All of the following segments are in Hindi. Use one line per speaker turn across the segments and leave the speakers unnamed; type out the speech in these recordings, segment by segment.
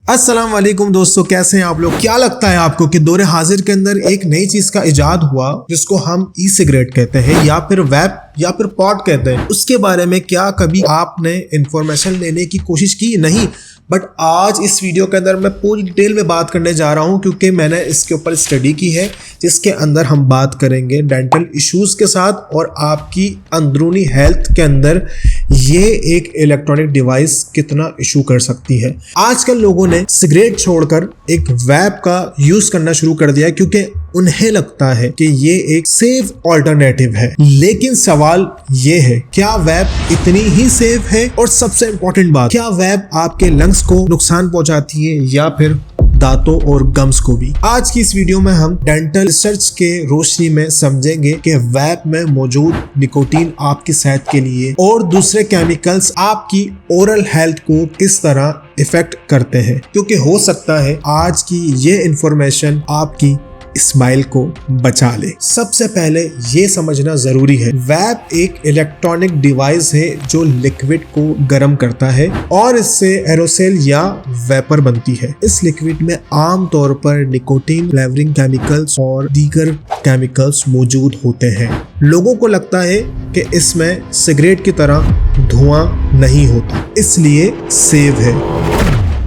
अस्सलाम वालेकुम दोस्तों, कैसे हैं आप लोग। क्या लगता है आपको कि दौरे हाजिर के अंदर एक नई चीज का इजाद हुआ जिसको हम ई सिगरेट कहते हैं या फिर वैप या फिर पॉट कहते हैं, उसके बारे में क्या कभी आपने इंफॉर्मेशन लेने की कोशिश की? नहीं, बट आज इस वीडियो के अंदर मैं पूरी डिटेल में बात करने जा रहा हूं क्योंकि मैंने इसके ऊपर स्टडी की है जिसके अंदर हम बात करेंगे डेंटल इश्यूज के साथ और आपकी अंदरूनी हेल्थ के अंदर ये एक इलेक्ट्रॉनिक डिवाइस कितना इशू कर सकती है। आजकल लोगों ने सिगरेट छोड़कर एक वैप का यूज करना शुरू कर दिया क्योंकि उन्हें लगता है कि ये एक सेफ ऑल्टरनेटिव है। लेकिन सवाल ये है, क्या वैप इतनी ही सेफ है? और सबसे इंपॉर्टेंट बात, क्या वैप आपके लंग्स को नुकसान पहुंचाती है या फिर दांतों और गम्स को भी? आज की इस वीडियो में हम डेंटल रिसर्च के रोशनी में समझेंगे कि वैप में मौजूद निकोटीन आपकी सेहत के लिए और दूसरे केमिकल्स आपकी ओरल हेल्थ को किस तरह इफेक्ट करते हैं, क्योंकि हो सकता है आज की ये इंफॉर्मेशन आपकी स्माइल को बचा ले। सबसे पहले ये समझना जरूरी है, वैप एक इलेक्ट्रॉनिक डिवाइस है जो लिक्विड को गर्म करता है और इससे एरोसेल या वेपर बनती है। इस लिक्विड में आमतौर पर निकोटीन फ्लेवरिंग केमिकल्स और दीगर केमिकल्स मौजूद होते हैं। लोगों को लगता है कि इसमें सिगरेट की तरह धुआं नहीं होता, इसलिए सेफ है।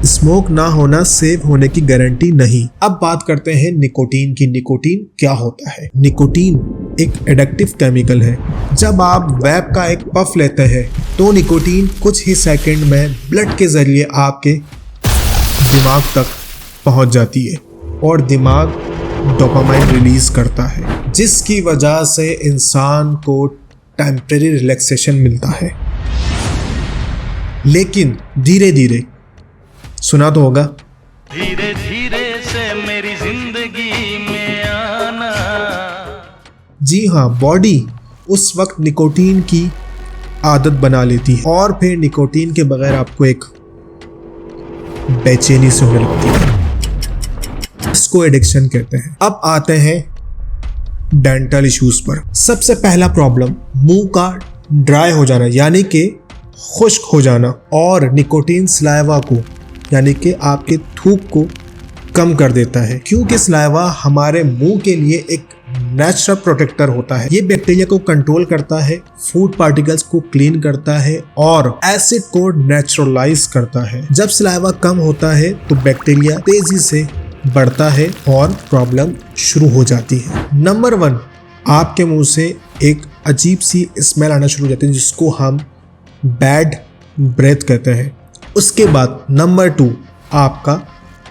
स्मोक ना होना सेफ होने की गारंटी नहीं। अब बात करते हैं निकोटीन की। निकोटीन क्या होता है? निकोटीन एक एडिक्टिव केमिकल है। जब आप वैप का एक पफ लेते हैं तो निकोटीन कुछ ही सेकंड में ब्लड के जरिए आपके दिमाग तक पहुंच जाती है और दिमाग डोपामाइन रिलीज करता है, जिसकी वजह से इंसान को टेम्परेरी रिलैक्सेशन मिलता है। लेकिन धीरे धीरे, सुना तो होगा,
धीरे धीरे से मेरी जिंदगी में आना।
जी हाँ, बॉडी उस वक्त निकोटीन की आदत बना लेती है और फिर निकोटीन के बगैर आपको एक बेचैनी से होने लगती है। इसको एडिक्शन कहते हैं। अब आते हैं डेंटल इश्यूज पर। सबसे पहला प्रॉब्लम मुंह का ड्राई हो जाना यानी कि खुश्क हो जाना, और निकोटीन सलाइवा को यानी कि आपके थूक को कम कर देता है, क्योंकि सलाइवा हमारे मुंह के लिए एक नेचुरल प्रोटेक्टर होता है। ये बैक्टीरिया को कंट्रोल करता है, फूड पार्टिकल्स को क्लीन करता है और एसिड को नेचुरलाइज करता है। जब सलाइवा कम होता है तो बैक्टीरिया तेजी से बढ़ता है और प्रॉब्लम शुरू हो जाती है। नंबर 1, आपके मुंह से एक अजीब सी स्मेल आना शुरू हो जाती है जिसको हम बैड ब्रेथ कहते हैं। उसके बाद नंबर 2, आपका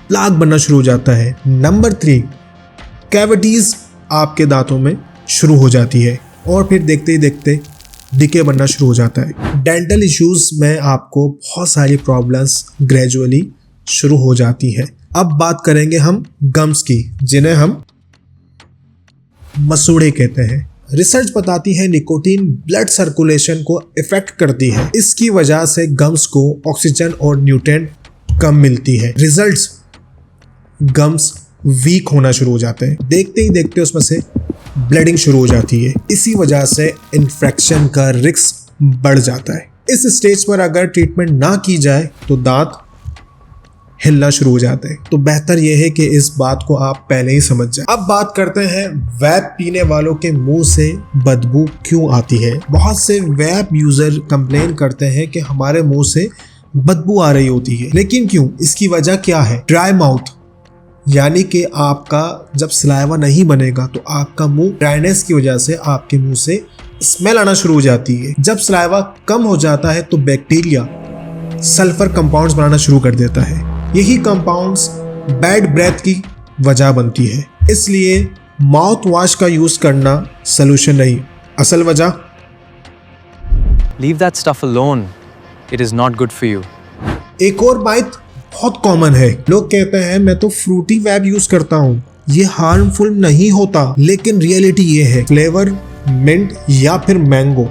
प्लाक बनना शुरू हो जाता है। नंबर 3, कैविटीज आपके दांतों में शुरू हो जाती है और फिर देखते ही देखते डिके बनना शुरू हो जाता है। डेंटल इश्यूज में आपको बहुत सारी प्रॉब्लम्स ग्रेजुअली शुरू हो जाती है। अब बात करेंगे हम गम्स की, जिन्हें हम मसूड़े कहते हैं। रिसर्च बताती है निकोटीन ब्लड सर्कुलेशन को इफेक्ट करती है। इसकी वजह से गम्स को ऑक्सीजन और न्यूट्रिएंट कम मिलती है। रिजल्ट्स, गम्स वीक होना शुरू हो जाते हैं। देखते ही देखते उसमें से ब्लीडिंग शुरू हो जाती है। इसी वजह से इन्फेक्शन का रिस्क बढ़ जाता है। इस स्टेज पर अगर ट्रीटमेंट ना की जाए तो दांत हिलना शुरू हो जाते हैं। तो बेहतर यह है कि इस बात को आप पहले ही समझ जाएं। अब बात करते हैं वैप पीने वालों के मुंह से बदबू क्यों आती है। बहुत से वैप यूजर कंप्लेन करते हैं कि हमारे मुंह से बदबू आ रही होती है, लेकिन क्यों? इसकी वजह क्या है? ड्राई माउथ, यानी कि आपका जब सलाइवा नहीं बनेगा तो आपका मुंह ड्राइनेस की वजह से आपके मुंह से स्मेल आना शुरू हो जाती है। जब सलाइवा कम हो जाता है तो बैक्टीरिया सल्फर कंपाउंड्स बनाना शुरू कर देता है। यही कंपाउंड्स बैड ब्रेथ की वजह बनती है। इसलिए माउथ वॉश का यूज करना सलूशन नहीं, असल वजह।
Leave that stuff alone. It is not good for you.
एक और बात बहुत कॉमन है, लोग कहते हैं मैं तो फ्रूटी वैप यूज करता हूँ, ये हार्मफुल नहीं होता। लेकिन रियलिटी ये है, फ्लेवर मिंट या फिर मैंगो,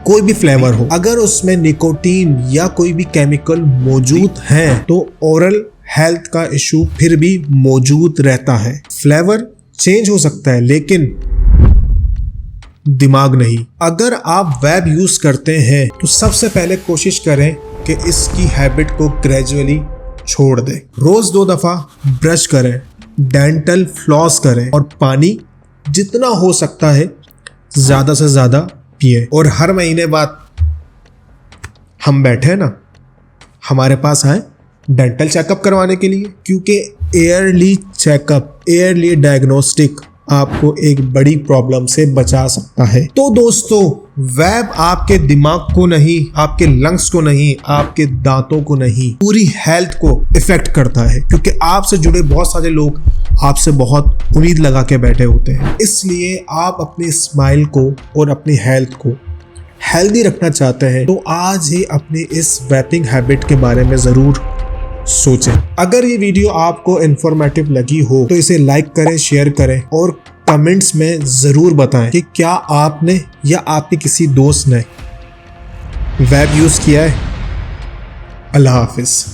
कोई भी फ्लेवर हो, अगर उसमें निकोटीन या कोई भी केमिकल मौजूद है तो ओरल हेल्थ का इशू फिर भी मौजूद रहता है। फ्लेवर चेंज हो सकता है लेकिन दिमाग नहीं। अगर आप वैप यूज करते हैं तो सबसे पहले कोशिश करें कि इसकी हैबिट को ग्रेजुअली छोड़ दें। रोज 2 दफा ब्रश करें, डेंटल फ्लॉस करें और पानी जितना हो सकता है ज्यादा से ज्यादा पिए। और हर महीने बाद हम बैठे हैं ना, हमारे पास आए डेंटल चेकअप करवाने के लिए, क्योंकि ईयरली चेकअप, ईयरली डायग्नोस्टिक आपको एक बड़ी प्रॉब्लम से बचा सकता है। तो दोस्तों, वैब आपके दिमाग को नहीं, आपके लंग्स को नहीं, आपके दांतों को नहीं, पूरी हेल्थ को इफेक्ट करता है, क्योंकि आपसे जुड़े बहुत सारे लोग आपसे बहुत उम्मीद लगा के बैठे होते हैं। इसलिए आप अपनी स्माइल को और अपनी हेल्थ को हेल्दी रखना चाहते हैं तो आज ही अपनी इस वैपिंग हैबिट के बारे में जरूर सोचें। अगर ये वीडियो आपको इंफॉर्मेटिव लगी हो तो इसे लाइक करें, शेयर करें और कमेंट्स में जरूर बताएं कि क्या आपने या आपके किसी दोस्त ने वैप यूज किया है। अल्लाह हाफिज।